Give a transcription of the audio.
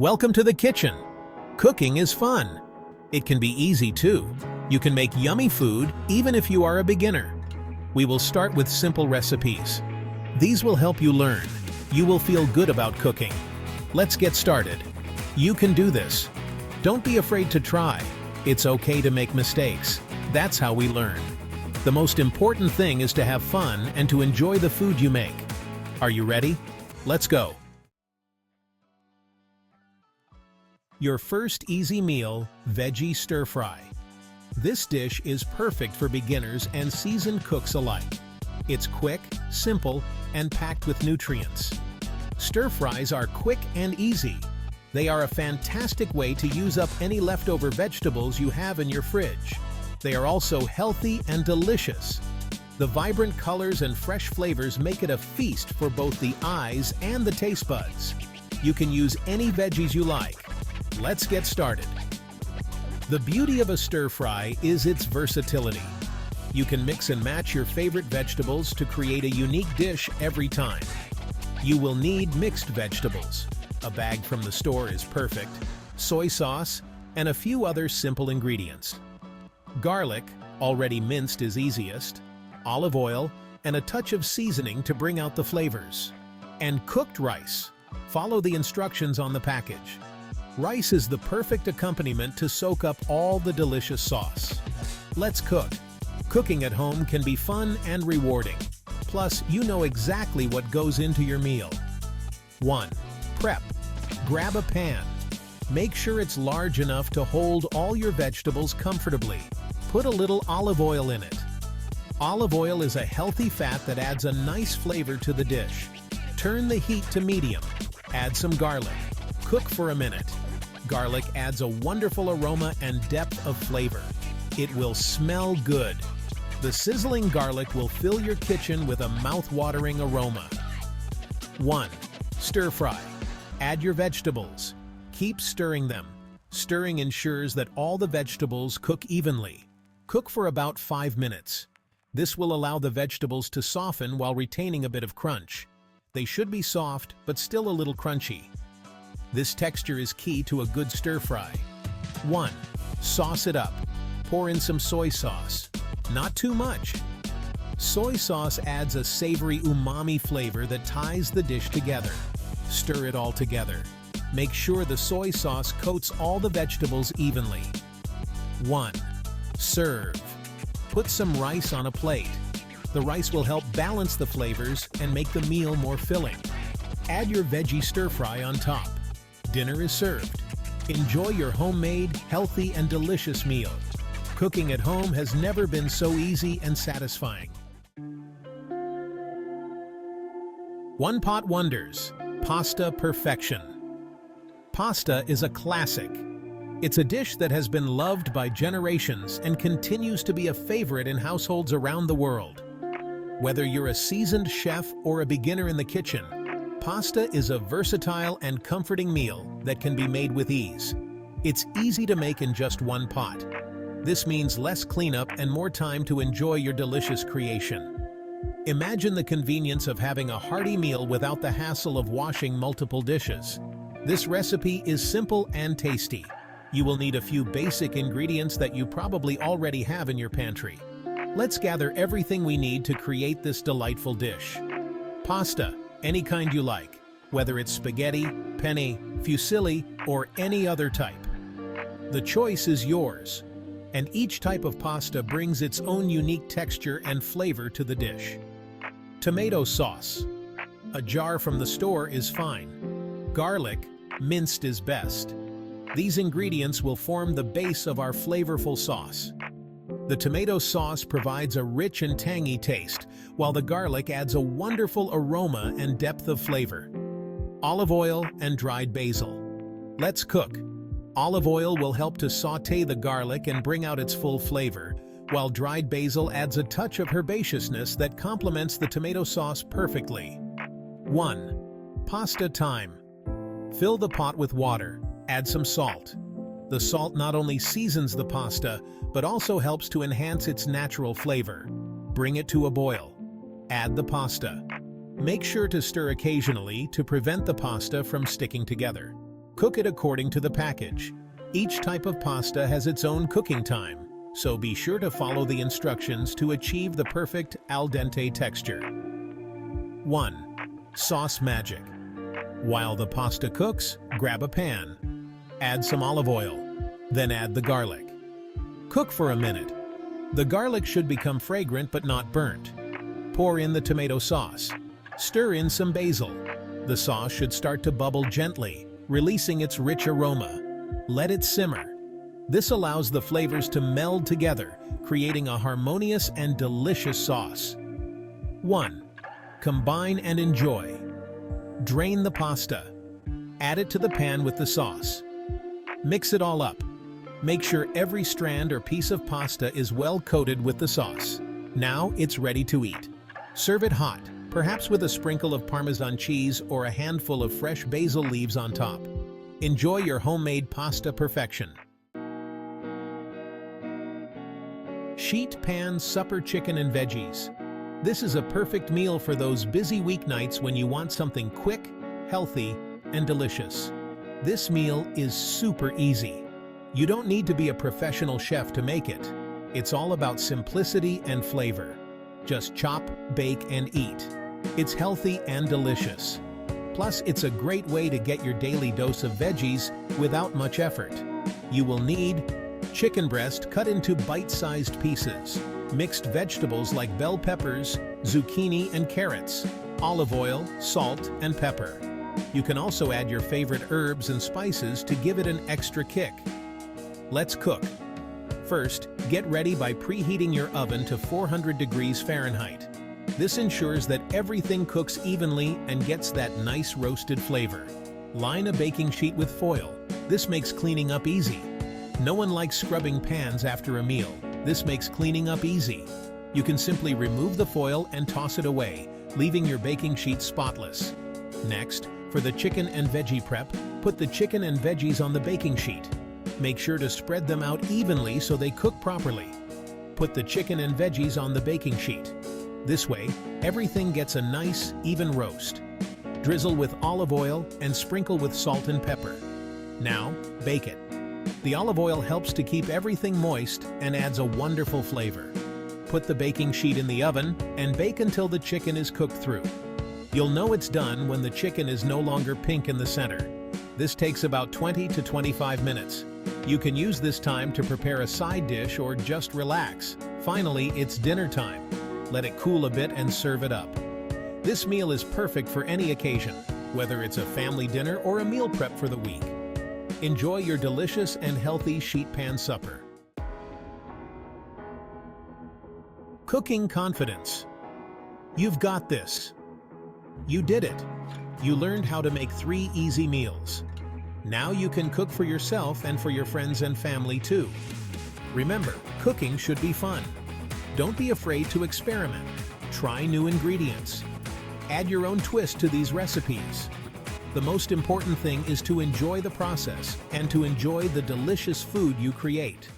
Welcome to the kitchen. Cooking is fun. It can be easy too. You can make yummy food even if you are a beginner. We will start with simple recipes. These will help you learn. You will feel good about cooking. Let's get started. You can do this. Don't be afraid to try. It's okay to make mistakes. That's how we learn. The most important thing is to have fun and to enjoy the food you make. Are you ready? Let's go. Your first easy meal, veggie stir-fry. This dish is perfect for beginners and seasoned cooks alike. It's quick, simple, and packed with nutrients. Stir-fries are quick and easy. They are a fantastic way to use up any leftover vegetables you have in your fridge. They are also healthy and delicious. The vibrant colors and fresh flavors make it a feast for both the eyes and the taste buds. You can use any veggies you like. Let's get started. The beauty of a stir-fry is its versatility. You can mix and match your favorite vegetables to create a unique dish every time. You will need mixed vegetables. A bag from the store is perfect, soy sauce, and a few other simple ingredients. Garlic, already minced, is easiest, olive oil, and a touch of seasoning to bring out the flavors. And cooked rice. Follow the instructions on the package. Rice is the perfect accompaniment to soak up all the delicious sauce. Let's cook. Cooking at home can be fun and rewarding. Plus, you know exactly what goes into your meal. 1. Prep. Grab a pan. Make sure it's large enough to hold all your vegetables comfortably. Put a little olive oil in it. Olive oil is a healthy fat that adds a nice flavor to the dish. Turn the heat to medium. Add some garlic. Cook for a minute. Garlic adds a wonderful aroma and depth of flavor. It will smell good. The sizzling garlic will fill your kitchen with a mouth-watering aroma. 1. Stir-fry. Add your vegetables. Keep stirring them. Stirring ensures that all the vegetables cook evenly. Cook for about 5 minutes. This will allow the vegetables to soften while retaining a bit of crunch. They should be soft, but still a little crunchy. This texture is key to a good stir-fry. 1. Sauce it up. Pour in some soy sauce. Not too much. Soy sauce adds a savory umami flavor that ties the dish together. Stir it all together. Make sure the soy sauce coats all the vegetables evenly. 1. Serve. Put some rice on a plate. The rice will help balance the flavors and make the meal more filling. Add your veggie stir-fry on top. Dinner is served. Enjoy your homemade, healthy, and delicious meal. Cooking at home has never been so easy and satisfying. One Pot Wonders. Pasta Perfection. Pasta is a classic. It's a dish that has been loved by generations and continues to be a favorite in households around the world. Whether you're a seasoned chef or a beginner in the kitchen, pasta is a versatile and comforting meal that can be made with ease. It's easy to make in just one pot. This means less cleanup and more time to enjoy your delicious creation. Imagine the convenience of having a hearty meal without the hassle of washing multiple dishes. This recipe is simple and tasty. You will need a few basic ingredients that you probably already have in your pantry. Let's gather everything we need to create this delightful dish. Pasta, any kind you like, whether it's spaghetti, penne, fusilli, or any other type. The choice is yours, and each type of pasta brings its own unique texture and flavor to the dish. Tomato sauce. A jar from the store is fine. Garlic, minced, is best. These ingredients will form the base of our flavorful sauce. The tomato sauce provides a rich and tangy taste, while the garlic adds a wonderful aroma and depth of flavor. Olive oil and dried basil. Let's cook. Olive oil will help to sauté the garlic and bring out its full flavor, while dried basil adds a touch of herbaceousness that complements the tomato sauce perfectly. 1. Pasta time. Fill the pot with water. Add some salt. The salt not only seasons the pasta, but also helps to enhance its natural flavor. Bring it to a boil. Add the pasta. Make sure to stir occasionally to prevent the pasta from sticking together. Cook it according to the package. Each type of pasta has its own cooking time, so be sure to follow the instructions to achieve the perfect al dente texture. 1. Sauce magic. While the pasta cooks, grab a pan. Add some olive oil, then add the garlic. Cook for a minute. The garlic should become fragrant but not burnt. Pour in the tomato sauce. Stir in some basil. The sauce should start to bubble gently, releasing its rich aroma. Let it simmer. This allows the flavors to meld together, creating a harmonious and delicious sauce. 1. Combine and enjoy. Drain the pasta. Add it to the pan with the sauce. Mix it all up. Make sure every strand or piece of pasta is well coated with the sauce. Now it's ready to eat. Serve it hot, perhaps with a sprinkle of Parmesan cheese or a handful of fresh basil leaves on top. Enjoy your homemade pasta perfection. Sheet pan supper chicken and veggies. This is a perfect meal for those busy weeknights when you want something quick, healthy, and delicious. This meal is super easy. You don't need to be a professional chef to make it. It's all about simplicity and flavor. Just chop, bake, and eat. It's healthy and delicious. Plus, it's a great way to get your daily dose of veggies without much effort. You will need chicken breast cut into bite-sized pieces, mixed vegetables like bell peppers, zucchini, and carrots, olive oil, salt, and pepper. You can also add your favorite herbs and spices to give it an extra kick. Let's cook. First, get ready by preheating your oven to 400 degrees Fahrenheit. This ensures that everything cooks evenly and gets that nice roasted flavor. Line a baking sheet with foil. This makes cleaning up easy. No one likes scrubbing pans after a meal. This makes cleaning up easy. You can simply remove the foil and toss it away, leaving your baking sheet spotless. Next, for the chicken and veggie prep, put the chicken and veggies on the baking sheet. Make sure to spread them out evenly so they cook properly. Put the chicken and veggies on the baking sheet. This way, everything gets a nice, even roast. Drizzle with olive oil and sprinkle with salt and pepper. Now, bake it. The olive oil helps to keep everything moist and adds a wonderful flavor. Put the baking sheet in the oven and bake until the chicken is cooked through. You'll know it's done when the chicken is no longer pink in the center. This takes about 20 to 25 minutes. You can use this time to prepare a side dish or just relax. Finally, it's dinner time. Let it cool a bit and serve it up. This meal is perfect for any occasion, whether it's a family dinner or a meal prep for the week. Enjoy your delicious and healthy sheet pan supper. Cooking confidence. You've got this. You did it. You learned how to make 3 easy meals. Now you can cook for yourself and for your friends and family too. Remember, cooking should be fun. Don't be afraid to experiment. Try new ingredients. Add your own twist to these recipes. The most important thing is to enjoy the process and to enjoy the delicious food you create.